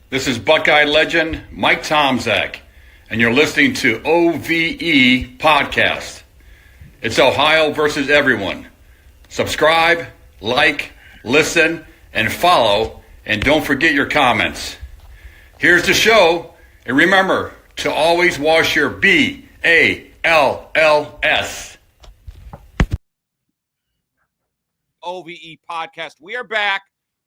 This is Buckeye legend Mike Tomczak, and you're listening to OVE Podcast. It's Ohio versus everyone. Subscribe, like, listen, and follow, and don't forget your comments. Here's the show, and remember to always wash your BALLS. OVE Podcast. We are back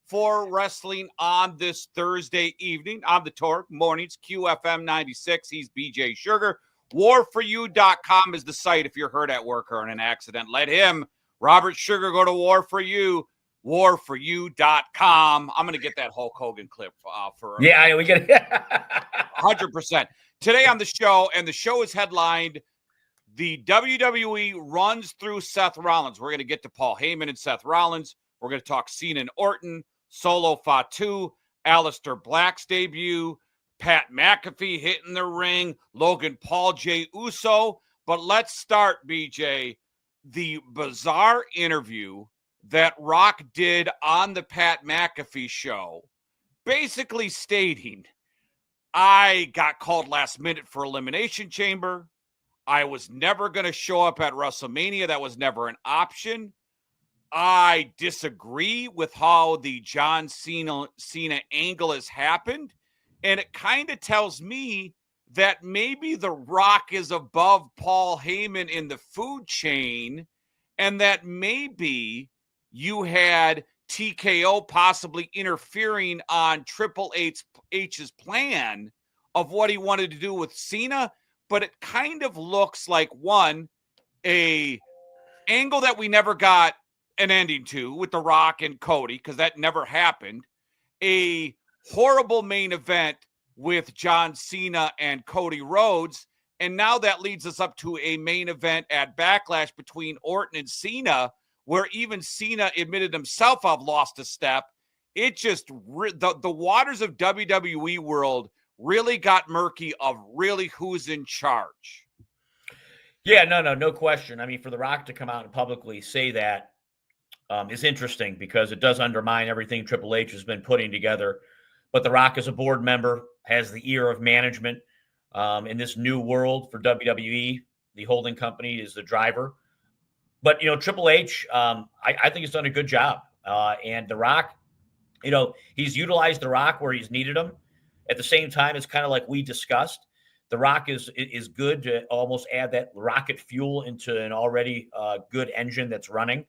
for wrestling on this Thursday evening on the Torque Mornings, QFM 96. He's BJ Schuerger. Warforyou.com is the site if you're hurt at work or in an accident. Let him, Robert Schuerger, go to War for You, warforyou.com. I'm going to get that Hulk Hogan clip for Yeah, we get it. 100%. Today on the show, and the show is headlined, the WWE runs through Seth Rollins. We're going to get to Paul Heyman and Seth Rollins. We're going to talk Cena and Orton, Solo Fatu, Aleister Black's debut, Pat McAfee hitting the ring, Logan Paul, Jey Uso. But let's start, BJ, the bizarre interview that Rock did on the Pat McAfee show, basically stating, I got called last minute for Elimination Chamber. I was never going to show up at WrestleMania. That was never an option. I disagree with how the John Cena angle has happened. And it kind of tells me that maybe The Rock is above Paul Heyman in the food chain, and that maybe you had TKO possibly interfering on Triple H's plan of what he wanted to do with Cena. But it kind of looks like, one, a angle that we never got an ending to with The Rock and Cody, because that never happened. A horrible main event with John Cena and Cody Rhodes. And now that leads us up to a main event at Backlash between Orton and Cena, where even Cena admitted himself, I've lost a step. It just, the waters of WWE world really got murky of really who's in charge. Yeah, no question. I mean, for The Rock to come out and publicly say that is interesting, because it does undermine everything Triple H has been putting together. But The Rock, as a board member, has the ear of management in this new world for WWE. The holding company is the driver. But, Triple H, I think he's done a good job. And The Rock, he's utilized The Rock where he's needed him. At the same time, it's kind of like we discussed. The Rock is good to almost add that rocket fuel into an already good engine that's running.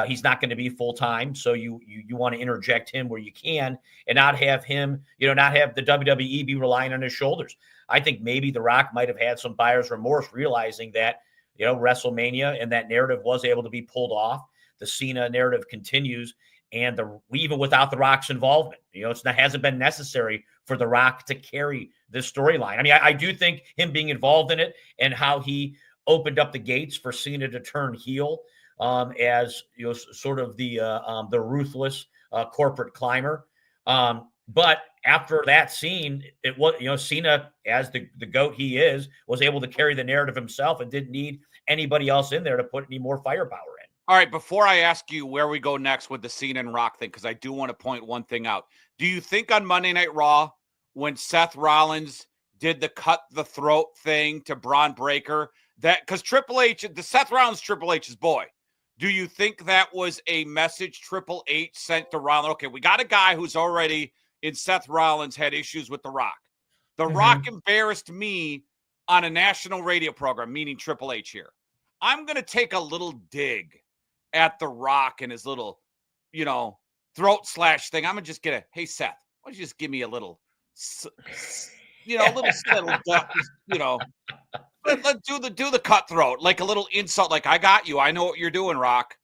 He's not going to be full-time, so you want to interject him where you can and not have him, not have the WWE be relying on his shoulders. I think maybe The Rock might have had some buyer's remorse, realizing that, WrestleMania and that narrative was able to be pulled off. The Cena narrative continues, and even without The Rock's involvement, it hasn't been necessary for The Rock to carry this storyline. I mean, I do think him being involved in it and how he opened up the gates for Cena to turn heel, as sort of the ruthless corporate climber. But after that scene, it was Cena, as the GOAT he is, was able to carry the narrative himself and didn't need anybody else in there to put any more firepower in. All right, before I ask you where we go next with the Cena and Rock thing, because I do want to point one thing out. Do you think on Monday Night Raw, when Seth Rollins did the cut the throat thing to Braun Breaker, that because Seth Rollins, Triple H's boy, do you think that was a message Triple H sent to Rollins? Okay, we got a guy who's already in Seth Rollins had issues with The Rock. The Rock embarrassed me on a national radio program, meaning Triple H here. I'm going to take a little dig at The Rock and his little, throat slash thing. I'm going to just get hey, Seth, why don't you just give me a little, a little let's do the cutthroat, like a little insult, like I got you. I know what you're doing, Rock.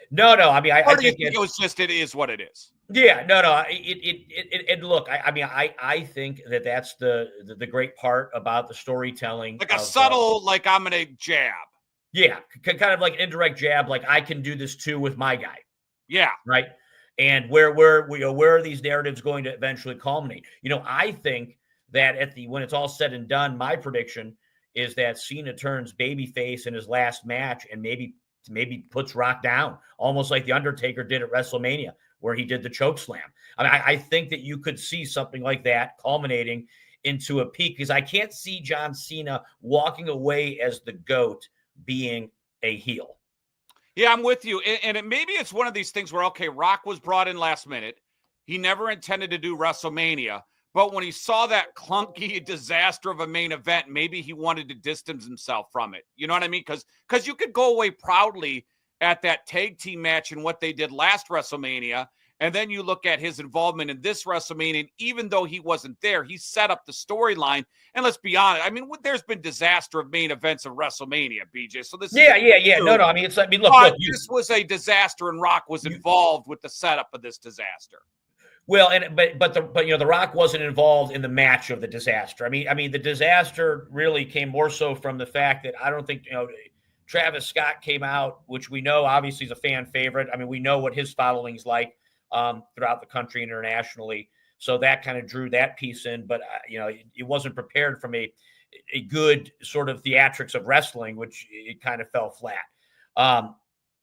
No. I mean, I think it was just, it is what it is. Yeah, no. Look, I think that's the great part about the storytelling. Like a subtle, like I'm going to jab. Yeah, kind of like an indirect jab, like I can do this too with my guy. Yeah. Right. And where are these narratives going to eventually culminate? I think that when it's all said and done, my prediction is that Cena turns babyface in his last match and maybe puts Rock down, almost like The Undertaker did at WrestleMania. where he did the choke slam. I mean, I think that you could see something like that culminating into a peak, because I can't see John Cena walking away as the GOAT being a heel. Yeah, I'm with you. And maybe it's one of these things where, okay, Rock was brought in last minute. He never intended to do WrestleMania. But when he saw that clunky disaster of a main event, maybe he wanted to distance himself from it. You know what I mean? Because you could go away proudly at that tag team match and what they did last WrestleMania. And then you look at his involvement in this WrestleMania, and even though he wasn't there, he set up the storyline. And let's be honest, I mean, there's been disaster of main events of WrestleMania, BJ. So this yeah. No. I mean, look, this was a disaster, and Rock was involved with the setup of this disaster. Well, but the Rock wasn't involved in the match of the disaster. I mean, the disaster really came more so from the fact that I don't think Travis Scott came out, which we know obviously is a fan favorite. I mean, we know what his following's like throughout the country, internationally. So that kind of drew that piece in, but it wasn't prepared from a good sort of theatrics of wrestling, which it kind of fell flat.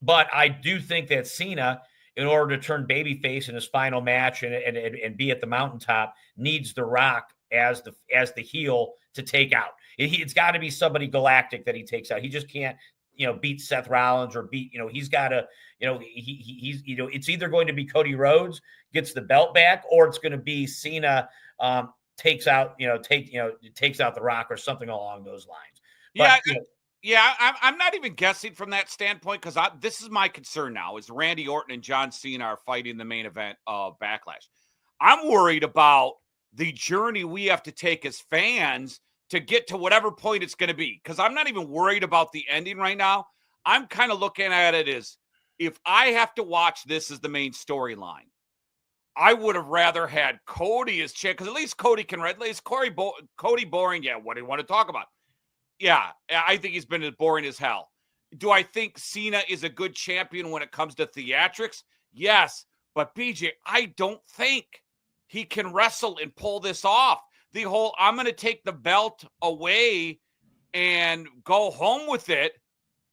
But I do think that Cena, in order to turn babyface in his final match and be at the mountaintop, needs The Rock as the heel to take out. It's got to be somebody galactic that he takes out. He just can't, beat Seth Rollins or beat, he's got to, he's it's either going to be Cody Rhodes gets the belt back, or it's going to be Cena takes out The Rock or something along those lines. But, Yeah, I'm not even guessing from that standpoint, because this is my concern now, is Randy Orton and John Cena are fighting the main event of Backlash. I'm worried about the journey we have to take as fans to get to whatever point it's going to be, because I'm not even worried about the ending right now. I'm kind of looking at it as, if I have to watch this as the main storyline, I would have rather had Cody as champ, because at least Cody can, at least Cody boring. Yeah, what do you want to talk about? Yeah, I think he's been as boring as hell. Do I think Cena is a good champion when it comes to theatrics? Yes, but BJ, I don't think he can wrestle and pull this off. The whole, I'm going to take the belt away and go home with it.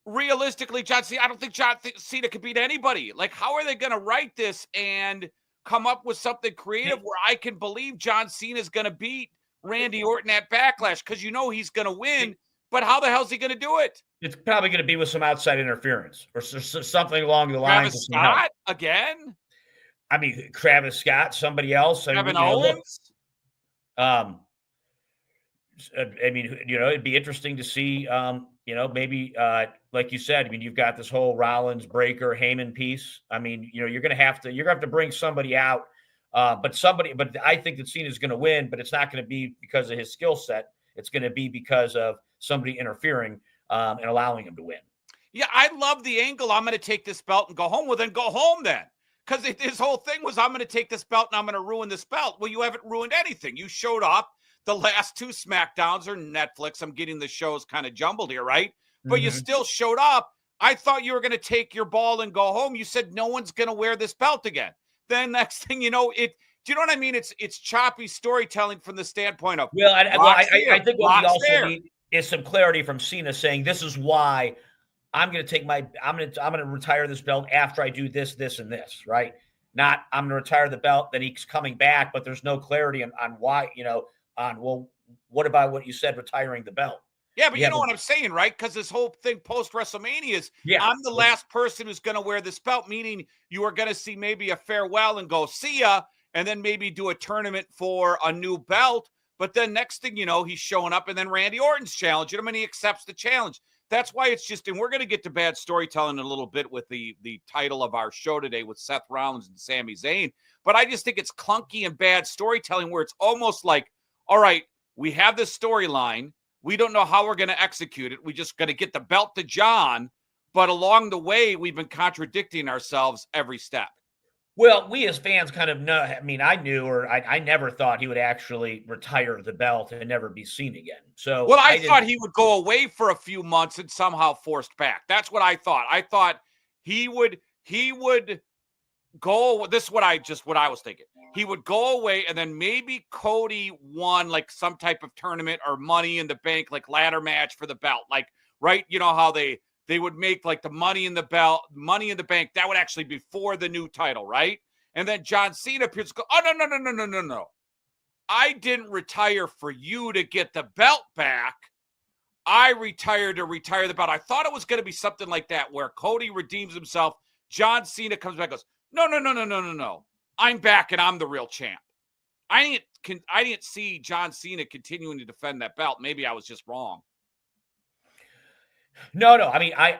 Realistically, John Cena, I don't think John Cena could beat anybody. Like, how are they going to write this and come up with something creative where I can believe John Cena is going to beat Randy Orton at Backlash? Because he's going to win. But how the hell is he going to do it? It's probably going to be with some outside interference or something along the lines of Scott again. I mean, Travis Scott, somebody else. Kevin Owens. It'd be interesting to see. Maybe like you said. I mean, you've got this whole Rollins, Breaker, Heyman piece. I mean, you're going to have to bring somebody out. But I think that Cena's going to win, but it's not going to be because of his skill set. It's going to be because of somebody interfering and allowing him to win. Yeah, I love the angle. I'm going to take this belt and go home. Well, then go home then. Because his whole thing was, I'm going to take this belt and I'm going to ruin this belt. Well, you haven't ruined anything. You showed up. The last two SmackDowns are Netflix. I'm getting the shows kind of jumbled here, right? But you still showed up. I thought you were going to take your ball and go home. You said no one's going to wear this belt again. Then next thing you know, do you know what I mean? It's choppy storytelling from the standpoint of, I think what we also need is some clarity from Cena saying, this is why I'm going to retire this belt after I do this, this, and this, right? Not I'm going to retire the belt, then he's coming back, but there's no clarity on why, what about what you said, retiring the belt? Yeah, but you know what I'm saying, right? Because this whole thing post-WrestleMania is, I'm the last person who's going to wear this belt, meaning you are going to see maybe a farewell and go, see ya, and then maybe do a tournament for a new belt. But then next thing you know, he's showing up, and then Randy Orton's challenging him, and he accepts the challenge. That's why it's just, and we're going to get to bad storytelling in a little bit with the title of our show today with Seth Rollins and Sami Zayn. But I just think it's clunky and bad storytelling where it's almost like, all right, we have this storyline. We don't know how we're going to execute it. We just got to get the belt to John. But along the way, we've been contradicting ourselves every step. Well, we as fans kind of know. I mean, I never thought he would actually retire the belt and never be seen again. So, well, I thought he would go away for a few months and somehow forced back. That's what I thought. I thought he would go. This is what I was thinking. He would go away, and then maybe Cody won like some type of tournament or Money in the Bank, like ladder match for the belt, like, right? You know how they would make like the Money in the Bank. That would actually be for the new title, right? And then John Cena appears to go, oh, no. I didn't retire for you to get the belt back. I retired to retire the belt. I thought it was going to be something like that where Cody redeems himself. John Cena comes back and goes, no. I'm back and I'm the real champ. I didn't see John Cena continuing to defend that belt. Maybe I was just wrong. No. I mean, I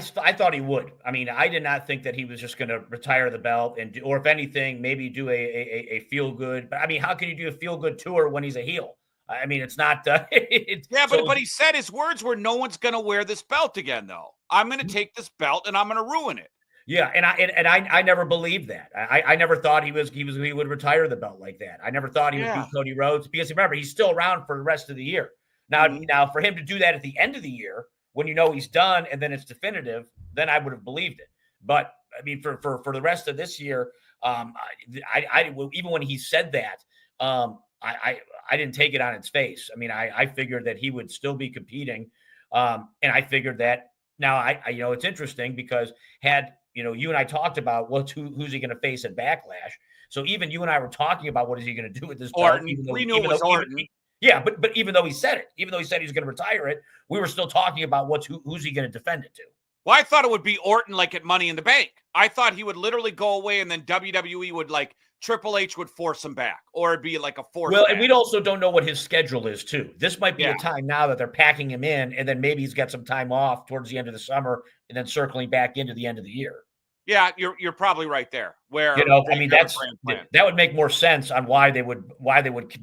thought he would. I mean, I did not think that he was just going to retire the belt or if anything, maybe do a feel good. But I mean, how can you do a feel good tour when he's a heel? I mean, it's not. But he said his words were, "No one's going to wear this belt again, though. I'm going to take this belt and I'm going to ruin it." Yeah, and I never believed that. I never thought he would retire the belt like that. I never thought he would beat Cody Rhodes because remember he's still around for the rest of the year. Now for him to do that at the end of the year when you know he's done and then it's definitive, then I would have believed it. But I mean, for the rest of this year, I even when he said that, I didn't take it on its face. I mean, I figured that he would still be competing, and I figured that now I it's interesting because you and I talked about who's he going to face at Backlash. So even you and I were talking about what is he going to do with this belt. We knew it was Orton. But even though he said it, even though he said he's going to retire it, we were still talking about who's he going to defend it to. Well, I thought it would be Orton like at Money in the Bank. I thought he would literally go away and then WWE would Triple H would force him back or it'd be like a force. Well, and we also don't know what his schedule is too. This might be a time now that they're packing him in and then maybe he's got some time off towards the end of the summer and then circling back into the end of the year. Yeah, you're probably right there. Where I mean that would make more sense on why they would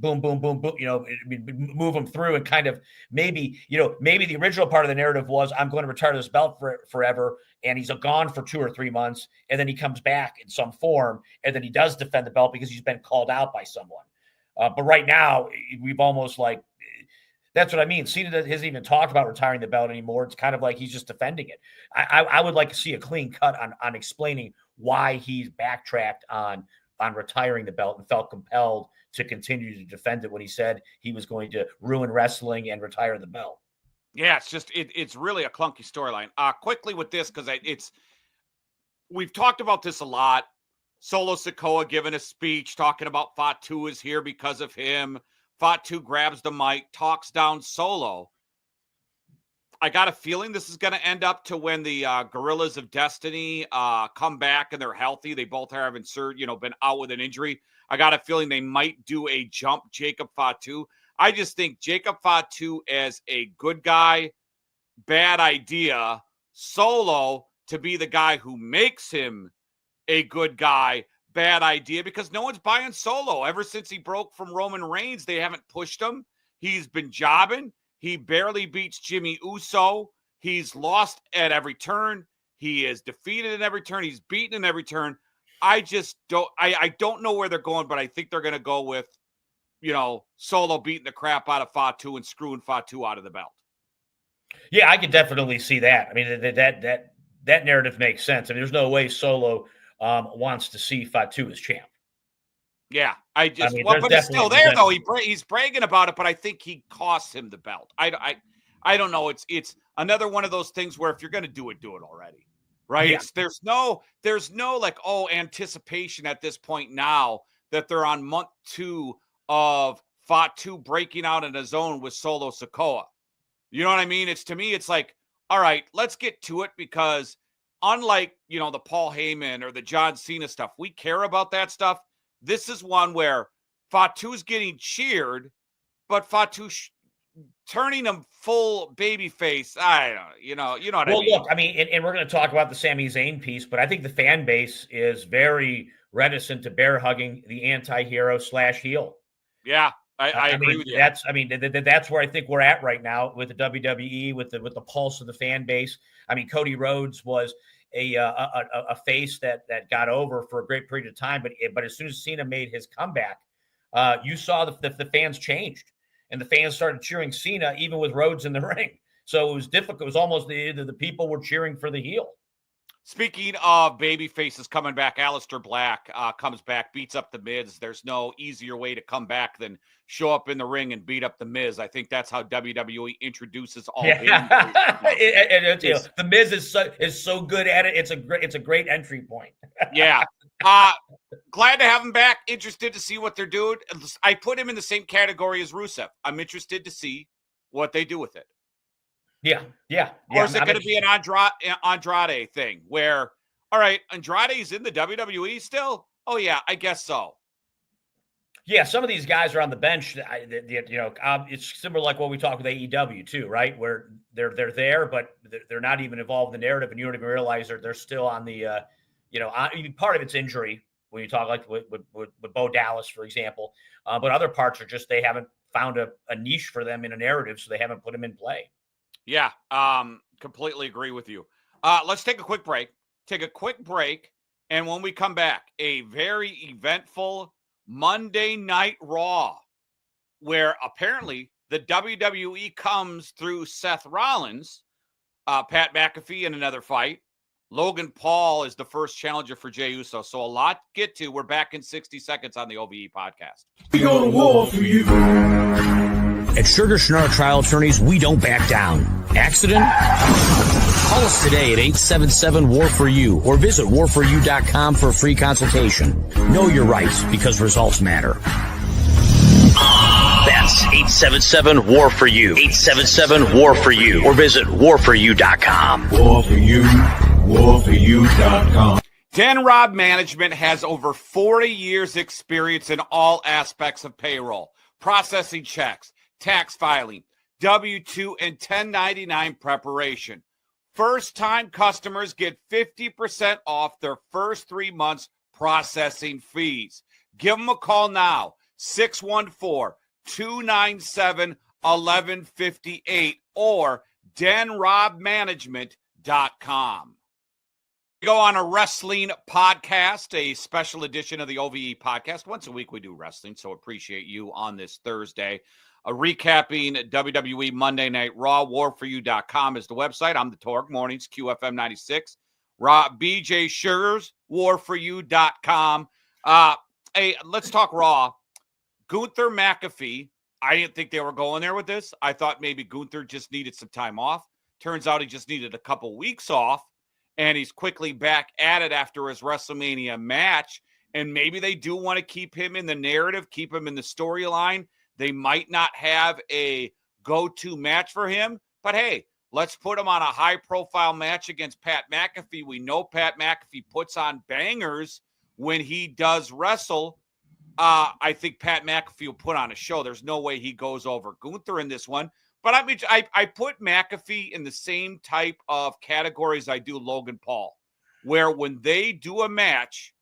boom, move him through and kind of maybe the original part of the narrative was I'm going to retire this belt forever and he's gone for 2 or 3 months and then he comes back in some form and then he does defend the belt because he's been called out by someone. But right now we've almost that's what I mean. Cena hasn't even talked about retiring the belt anymore. It's kind of like he's just defending it. I would like to see a clean cut on explaining why he's backtracked on retiring the belt and felt compelled to continue to defend it when he said he was going to ruin wrestling and retire the belt. Yeah, it's just it's really a clunky storyline. Quickly with this because we've talked about this a lot. Solo Sikoa giving a speech talking about Fatu is here because of him. Fatu grabs the mic, talks down Solo. I got a feeling this is going to end up to when the Gorillas of Destiny come back and they're healthy. They both have been out with an injury. I got a feeling they might do a jump Jacob Fatu. I just think Jacob Fatu as a good guy, bad idea. Solo to be the guy who makes him a good guy, bad idea, because no one's buying Solo. Ever since he broke from Roman Reigns, they haven't pushed him. He's been jobbing. He barely beats Jimmy Uso. He's lost at every turn. He is defeated in every turn. He's beaten in every turn. I just don't. I don't know where they're going, but I think they're going to go with, Solo beating the crap out of Fatu and screwing Fatu out of the belt. Yeah, I could definitely see that. I mean, that narrative makes sense. I mean, there's no way Solo wants to see Fatu as champ. Yeah, but he's still there though. He's bragging about it, but I think he costs him the belt. I don't know. It's another one of those things where if you're going to do it already, right? Yeah. There's no anticipation at this point now that they're on month 2 of Fatu breaking out in a zone with Solo Sikoa. You know what I mean? To me, it's like, all right, let's get to it because unlike, the Paul Heyman or the John Cena stuff, we care about that stuff. This is one where Fatu's getting cheered, but Fatu turning him full baby face. I don't know. You know what I mean? Well, look, I mean, and we're going to talk about the Sami Zayn piece, but I think the fan base is very reticent to bear hugging the anti-hero / heel. Yeah. I agree with you. That's where I think we're at right now with the WWE, with the pulse of the fan base. I mean, Cody Rhodes was a face that got over for a great period of time, but as soon as Cena made his comeback, you saw the fans changed, and the fans started cheering Cena even with Rhodes in the ring. So it was difficult. It was almost the people were cheering for the heel. Speaking of baby faces coming back, Aleister Black comes back, beats up the Miz. There's no easier way to come back than show up in the ring and beat up the Miz. I think that's how WWE introduces all. Yeah. The Miz is so good at it. It's a great entry point. Yeah, Glad to have him back. Interested to see what they're doing. I put him in the same category as Rusev. I'm interested to see what they do with it. Yeah. Or is it going to be an Andrade thing where, all right, Andrade's in the WWE still? Oh, yeah, I guess so. Yeah, some of these guys are on the bench. It's similar like what we talk with AEW too, right? Where they're there, but they're not even involved in the narrative, and you don't even realize they're still on the, part of it's injury when you talk like with Bo Dallas, for example. But other parts are just they haven't found a niche for them in a narrative, so they haven't put them in play. Yeah, completely agree with you. Let's take a quick break. And when we come back, a very eventful Monday Night Raw, where apparently the WWE comes through Seth Rollins, Pat McAfee in another fight. Logan Paul is the first challenger for Jey Uso. So a lot to get to. We're back in 60 seconds on the OVE podcast. We go to war for you. At Schuerger Trial Attorneys, we don't back down. Accident? Call us today at 877-WAR-FOR-YOU or visit warforyou.com for a free consultation. Know your rights because results matter. That's 877-WAR-FOR-YOU. 877-WAR-FOR-YOU or visit warforyou.com. War for you. Warforyou.com. Dan Robb Management has over 40 years experience in all aspects of payroll, processing checks, tax filing, W-2 and 1099 preparation. First-time customers get 50% off their first 3 months processing fees. Give them a call now, 614-297-1158 or denrobmanagement.com. We go on a wrestling podcast, a special edition of the OVE podcast. Once a week we do wrestling, so appreciate you on this Thursday. Recapping WWE Monday Night Raw. Warforyou.com is the website. I'm the Torg. Mornings, QFM 96. BJ Schuerger's warforyou.com. Hey, let's talk Raw. Gunther McAfee. I didn't think they were going there with this. I thought maybe Gunther just needed some time off. Turns out he just needed a couple weeks off, and he's quickly back at it after his WrestleMania match. And maybe they do want to keep him in the narrative, keep him in the storyline. They might not have a go-to match for him, but hey, let's put him on a high-profile match against Pat McAfee. We know Pat McAfee puts on bangers when he does wrestle. I think Pat McAfee will put on a show. There's no way he goes over Gunther in this one. But I mean, I put McAfee in the same type of categories I do Logan Paul, where when they do a match,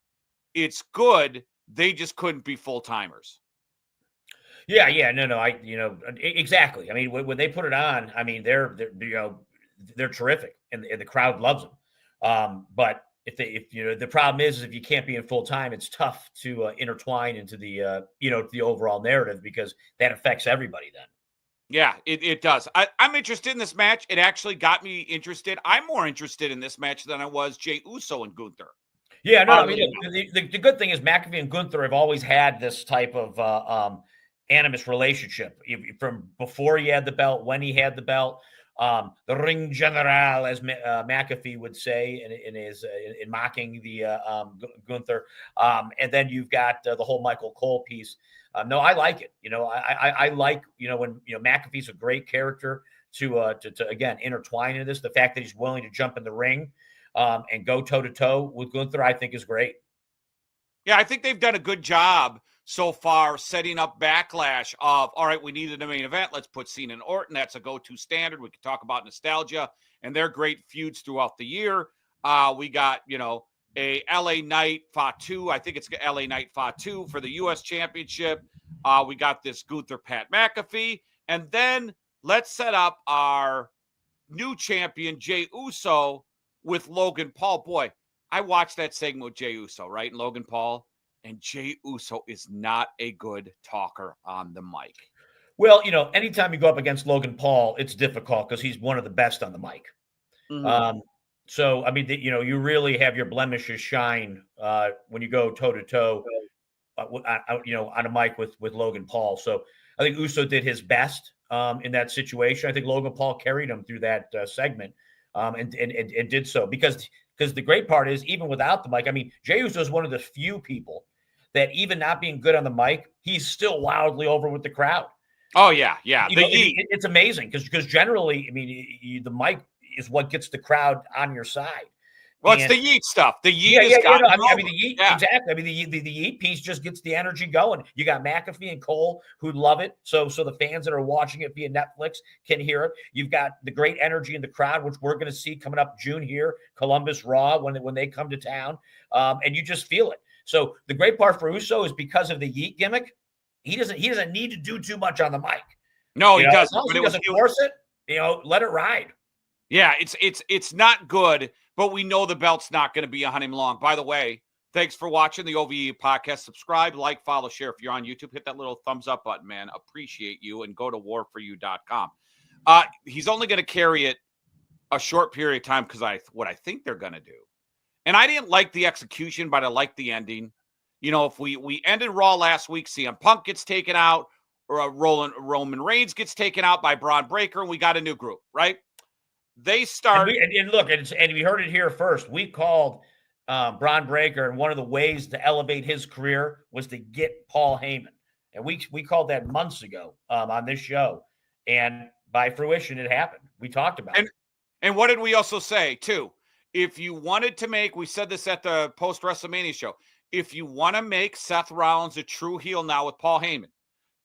it's good. They just couldn't be full-timers. Yeah, exactly. I mean, when they put it on, I mean, they're terrific, and the crowd loves them. But if the problem is if you can't be in full time, it's tough to intertwine into the overall narrative because that affects everybody then. Yeah, it does. I'm interested in this match. It actually got me interested. I'm more interested in this match than I was Jey Uso and Gunther. Yeah, no, I mean, the good thing is McAfee and Gunther have always had this type of animus relationship from before he had the belt, when he had the belt, the ring general, as McAfee would say in mocking the Gunther, and then you've got the whole Michael Cole piece. No, I like it. I like when McAfee's a great character to again intertwine in this. The fact that he's willing to jump in the ring and go toe to toe with Gunther, I think is great. Yeah, I think they've done a good job so far setting up Backlash of, all right, we needed a main event. Let's put Cena and Orton. That's a go-to standard. We can talk about nostalgia and their great feuds throughout the year. We got, a LA Knight Fatu. I think it's LA Knight Fatu for the U.S. Championship. We got this Gunther Pat McAfee. And then let's set up our new champion, Jey Uso, with Logan Paul. Boy, I watched that segment with Jey Uso, right? And Logan Paul. And Jey Uso is not a good talker on the mic. Well, anytime you go up against Logan Paul, it's difficult because he's one of the best on the mic. Mm-hmm. So, I mean, you really have your blemishes shine when you go toe-to-toe, on a mic with Logan Paul. So I think Uso did his best in that situation. I think Logan Paul carried him through that segment and did so because Because the great part is, even without the mic, I mean, Jey Uso is one of the few people that, even not being good on the mic, he's still wildly over with the crowd. Oh, yeah. It's amazing because generally, I mean, the mic is what gets the crowd on your side. Well, it's the yeet stuff. The yeet is I mean, the yeet, exactly. I mean, the yeet piece just gets the energy going. You got McAfee and Cole who love it. So the fans that are watching it via Netflix can hear it. You've got the great energy in the crowd, which we're going to see coming up June here, Columbus Raw, when they come to town. And you just feel it. So the great part for Uso is because of the yeet gimmick, he doesn't need to do too much on the mic. No, he doesn't. As long as he doesn't force it, let it ride. Yeah, it's not good, but we know the belt's not going to be on him long. By the way, thanks for watching the OVE podcast. Subscribe, like, follow, share. If you're on YouTube, hit that little thumbs up button, man. Appreciate you, and go to warforyou.com. He's only going to carry it a short period of time because what I think they're going to do. And I didn't like the execution, but I liked the ending. If we ended Raw last week, CM Punk gets taken out, or Roman Reigns gets taken out by Braun Breaker, and we got a new group, right? They start. And we heard it here first. We called Braun Breaker, and one of the ways to elevate his career was to get Paul Heyman. And we called that months ago on this show. And by fruition, it happened. We talked about it. And what did we also say, too? If you wanted to make, we said this at the post-WrestleMania show, if you want to make Seth Rollins a true heel now with Paul Heyman,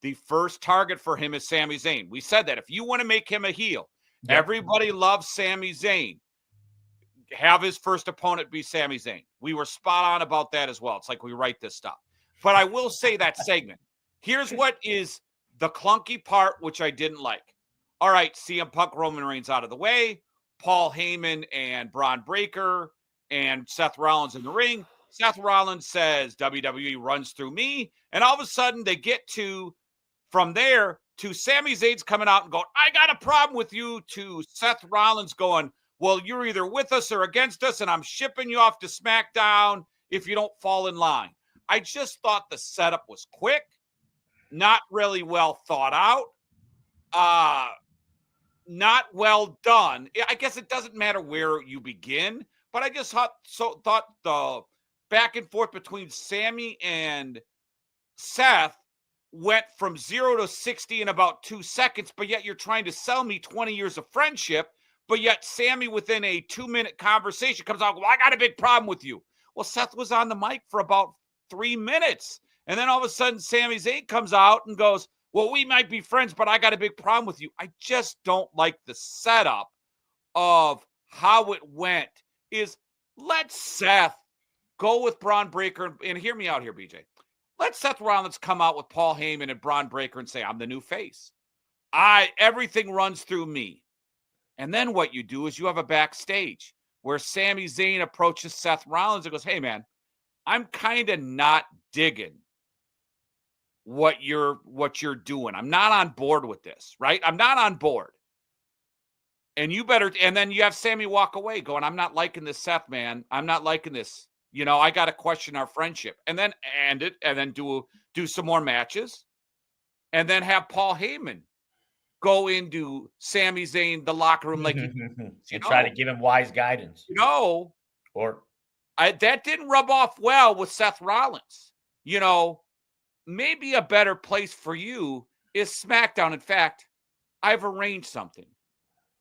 the first target for him is Sami Zayn. We said that. If you want to make him a heel, everybody loves Sami Zayn, have his first opponent be Sami Zayn. We were spot on about that as well. It's like we write this stuff. But I will say that segment. Here's what is the clunky part, which I didn't like. All right, CM Punk, Roman Reigns out of the way. Paul Heyman and Braun Breaker and Seth Rollins in the ring. Seth Rollins says, WWE runs through me. And all of a sudden they get from there to Sami Zayn's coming out and going, I got a problem with you, to Seth Rollins going, well, you're either with us or against us, and I'm shipping you off to SmackDown if you don't fall in line. I just thought the setup was quick, not really well thought out, not well done. I guess it doesn't matter where you begin, but I just thought the back and forth between Sami and Seth went from 0 to 60 in about 2 seconds, but yet you're trying to sell me 20 years of friendship, but yet Sami within a 2-minute conversation comes out, well, I got a big problem with you. Well, Seth was on the mic for about 3 minutes, and then all of a sudden Sami Zayn comes out and goes, well, we might be friends, but I got a big problem with you. I just don't like the setup of how it went. Is let Seth go with Braun Breaker, and hear me out here, BJ. Let Seth Rollins come out with Paul Heyman and Braun Breaker and say, I'm the new face. Everything runs through me. And then what you do is you have a backstage where Sami Zayn approaches Seth Rollins and goes, hey, man, I'm kind of not digging what you're doing. I'm not on board with this, right? I'm not on board. And then you have Sami walk away going, I'm not liking this, Seth, man. I'm not liking this. I got to question our friendship, and then end it, and then do some more matches, and then have Paul Heyman go into Sami Zayn, the locker room, like, and try to give him wise guidance. That didn't rub off well with Seth Rollins. Maybe a better place for you is SmackDown. In fact, I've arranged something.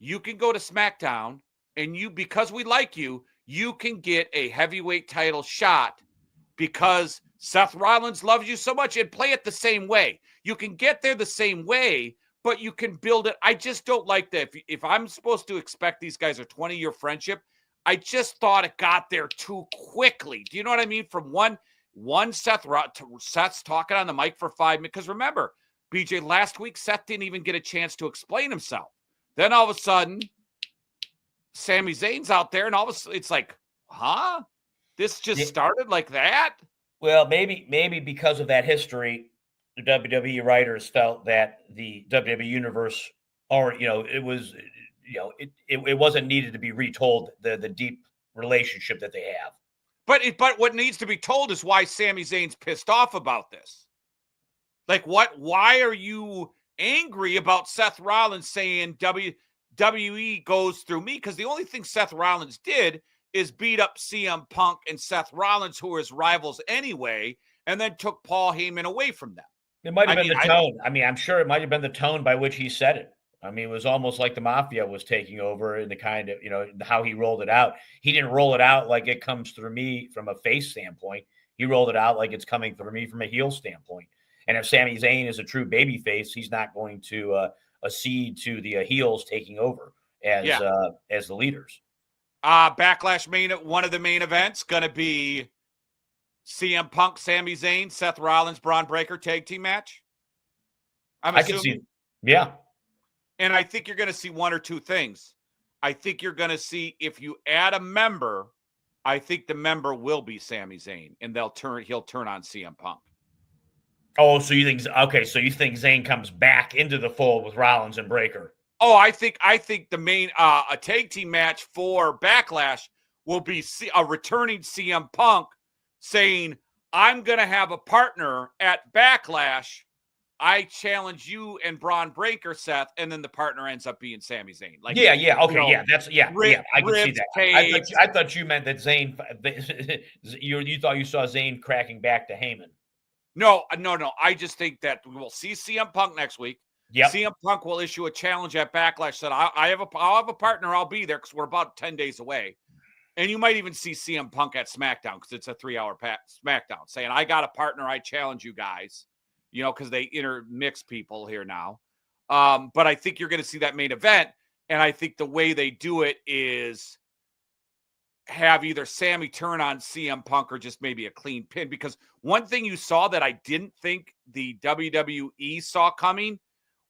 You can go to SmackDown, and because we like you, you can get a heavyweight title shot because Seth Rollins loves you so much, and play it the same way. You can get there the same way, but you can build it. I just don't like that. If I'm supposed to expect these guys a 20-year friendship, I just thought it got there too quickly. Do you know what I mean? From one Seth's talking on the mic for 5 minutes. Because remember, BJ, last week, Seth didn't even get a chance to explain himself. Then all of a sudden, Sami Zayn's out there, and all of a sudden, it's like, huh? This just started like that? Well, maybe because of that history, the WWE writers felt that the WWE universe, or it wasn't needed to be retold, the deep relationship that they have. But what needs to be told is why Sami Zayn's pissed off about this. Like, why are you angry about Seth Rollins saying WWE goes through me? Because the only thing Seth Rollins did is beat up CM Punk and Seth Rollins, who are his rivals anyway, and then took Paul Heyman away from them. It might have been the tone. I'm sure it might have been the tone by which he said it. It was almost like the Mafia was taking over in the kind of, how he rolled it out. He didn't roll it out like it comes through me from a face standpoint. He rolled it out like it's coming through me from a heel standpoint. And if Sami Zayn is a true baby face, he's not going to accede to the heels taking over as the leaders. Backlash one of the main events going to be CM Punk, Sami Zayn, Seth Rollins, Braun Breaker tag team match. I can see, yeah. And I think you're going to see one or two things. I think you're going to see, if you add a member, I think the member will be Sami Zayn, and he'll turn on CM Punk. Oh, so you think Zayn comes back into the fold with Rollins and Breaker? Oh, I think the main a tag team match for Backlash will be a returning CM Punk saying, "I'm going to have a partner at Backlash. I challenge you and Braun Breaker, Seth," and then the partner ends up being Sami Zayn. I can see that. I thought you meant that Zayn. You thought you saw Zayn cracking back to Heyman. No. I just think that we'll see CM Punk next week. Yep. CM Punk will issue a challenge at Backlash. Said, I'll have a partner. I'll be there because we're about 10 days away. And you might even see CM Punk at SmackDown because it's a 3-hour SmackDown saying, "I got a partner. I challenge you guys." Because they intermix people here now. But I think you're going to see that main event. And I think the way they do it is have either Sammy turn on CM Punk or just maybe a clean pin. Because one thing you saw that I didn't think the WWE saw coming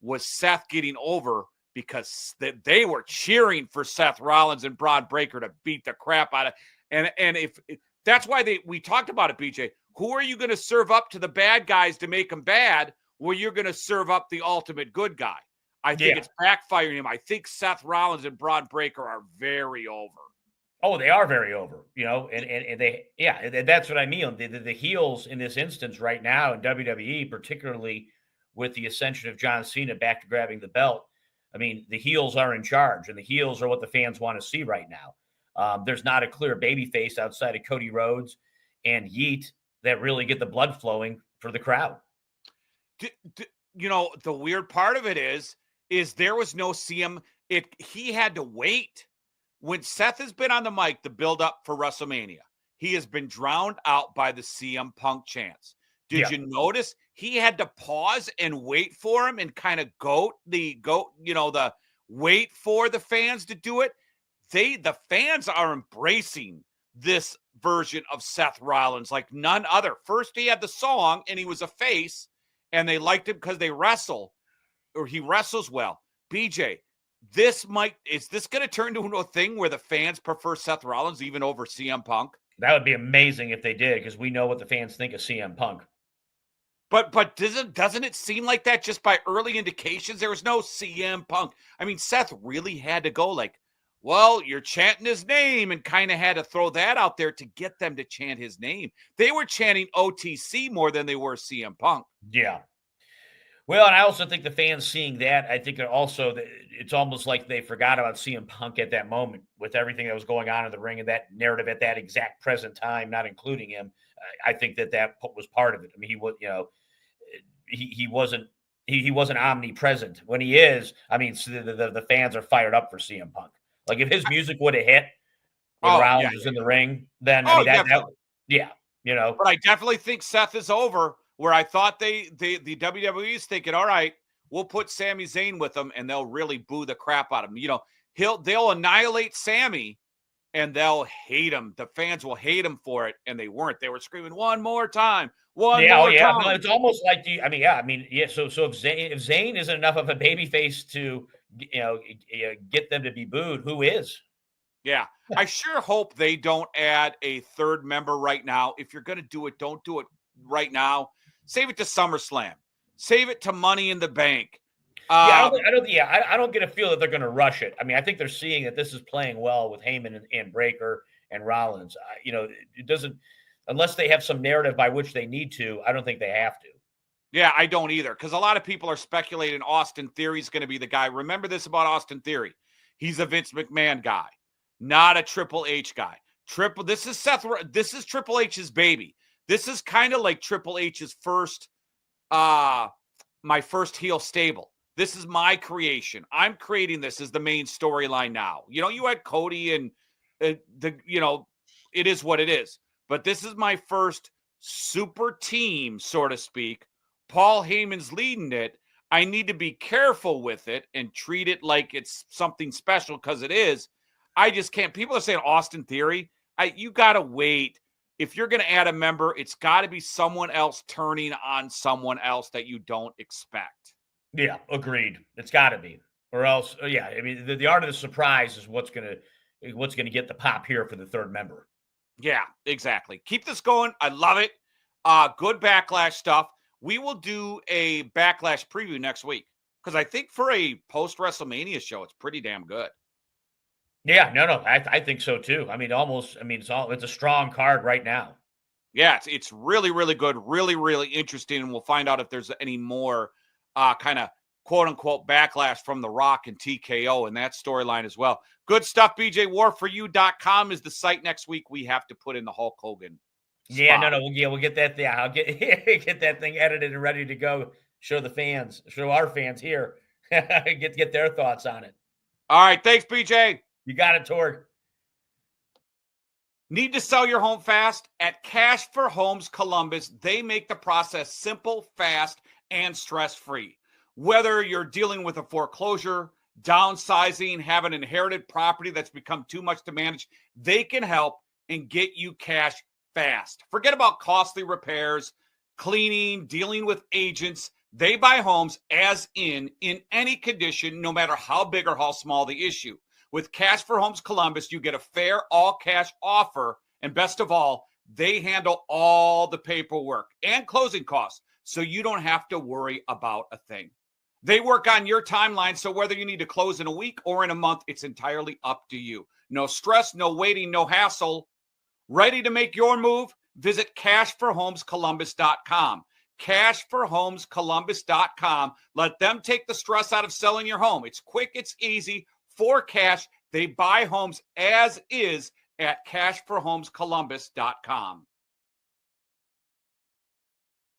was Seth getting over, because they were cheering for Seth Rollins and Braun Breaker to beat the crap out of. And if that's why we talked about it, BJ. Who are you going to serve up to the bad guys to make them bad? Well, you're going to serve up the ultimate good guy. I think it's backfiring him. I think Seth Rollins and Braun Breaker are very over. Oh, they are very over, and they, that's what I mean. The heels in this instance right now in WWE, particularly with the ascension of John Cena back to grabbing the belt. The heels are in charge, and the heels are what the fans want to see right now. There's not a clear babyface outside of Cody Rhodes and Yeet that really get the blood flowing for the crowd. The weird part of it is there was no CM. He had to wait. When Seth has been on the mic to build up for WrestleMania, he has been drowned out by the CM Punk chants. Did you notice he had to pause and wait for him and kind of the wait for the fans to do it? The fans are embracing this version of Seth Rollins like none other. First, he had the song and he was a face, and they liked him because he wrestles well. BJ, is this going to turn into a thing where the fans prefer Seth Rollins even over CM Punk? That would be amazing if they did, because we know what the fans think of CM Punk. But doesn't it seem like that just by early indications? There was no CM Punk. Seth really had to go like, well, you're chanting his name, and kind of had to throw that out there to get them to chant his name. They were chanting OTC more than they were CM Punk. Yeah. Well, and I also think the fans seeing that, I think it's almost like they forgot about CM Punk at that moment with everything that was going on in the ring and that narrative at that exact present time, not including him. I think that was part of it. He was, he wasn't omnipresent. When he is, the fans are fired up for CM Punk. Like if his music would have hit when Rollins was in the ring, then But I definitely think Seth is over. Where I thought the WWE is thinking, all right, we'll put Sami Zayn with them, and they'll really boo the crap out of him. They'll annihilate Sami, and they'll hate him. The fans will hate him for it, and they weren't. They were screaming one more time, one more time. No, it's almost like So if Zayn isn't enough of a babyface to get them to be booed, who is? Yeah, I sure hope they don't add a third member right now. If you're going to do it, don't do it right now. Save it to SummerSlam. Save it to Money in the Bank. I don't get a feel that they're going to rush it. I think they're seeing that this is playing well with Heyman and Breaker and Rollins. It doesn't, unless they have some narrative by which they need to. I don't think they have to. Yeah, I don't either, because a lot of people are speculating Austin Theory's going to be the guy. Remember this about Austin Theory. He's a Vince McMahon guy, not a Triple H guy. This is Triple H's baby. This is kind of like Triple H's first, my first heel stable. This is my creation. I'm creating this as the main storyline now. You had Cody and it is what it is. But this is my first super team, so to speak. Paul Heyman's leading it. I need to be careful with it and treat it like it's something special because it is. I just can't. People are saying Austin Theory. You got to wait. If you're going to add a member, it's got to be someone else turning on someone else that you don't expect. Yeah, agreed. It's got to be. Or else, yeah, I mean, the art of the surprise is what's going to get the pop here for the third member. Yeah, exactly. Keep this going. I love it. Good Backlash stuff. We will do a Backlash preview next week because I think for a post-WrestleMania show, it's pretty damn good. Yeah, no, I think so too. I mean, it's a strong card right now. Yeah, it's really, really good, really, really interesting, and we'll find out if there's any more kind of quote-unquote backlash from The Rock and TKO in that storyline as well. Good stuff, BJ. WarForYou.com is the site next week. We have to put in the Hulk Hogan spot. Yeah, no, we'll get that. Yeah, I'll get that thing edited and ready to go. Show our fans here, get their thoughts on it. All right, thanks, BJ. You got it, Torg. Need to sell your home fast? At Cash for Homes Columbus, they make the process simple, fast, and stress-free. Whether you're dealing with a foreclosure, downsizing, have an inherited property that's become too much to manage, they can help and get you cash fast. Forget about costly repairs, cleaning, dealing with agents. They buy homes as in any condition, no matter how big or how small the issue. With Cash for Homes Columbus, you get a fair all-cash offer, and best of all, they handle all the paperwork and closing costs, so you don't have to worry about a thing. They work on your timeline, so whether you need to close in a week or in a month, it's entirely up to you. No stress, no waiting, no hassle. Ready to make your move? Visit cashforhomescolumbus.com. Cashforhomescolumbus.com. Let them take the stress out of selling your home. It's quick, it's easy. For cash, they buy homes as is at cashforhomescolumbus.com.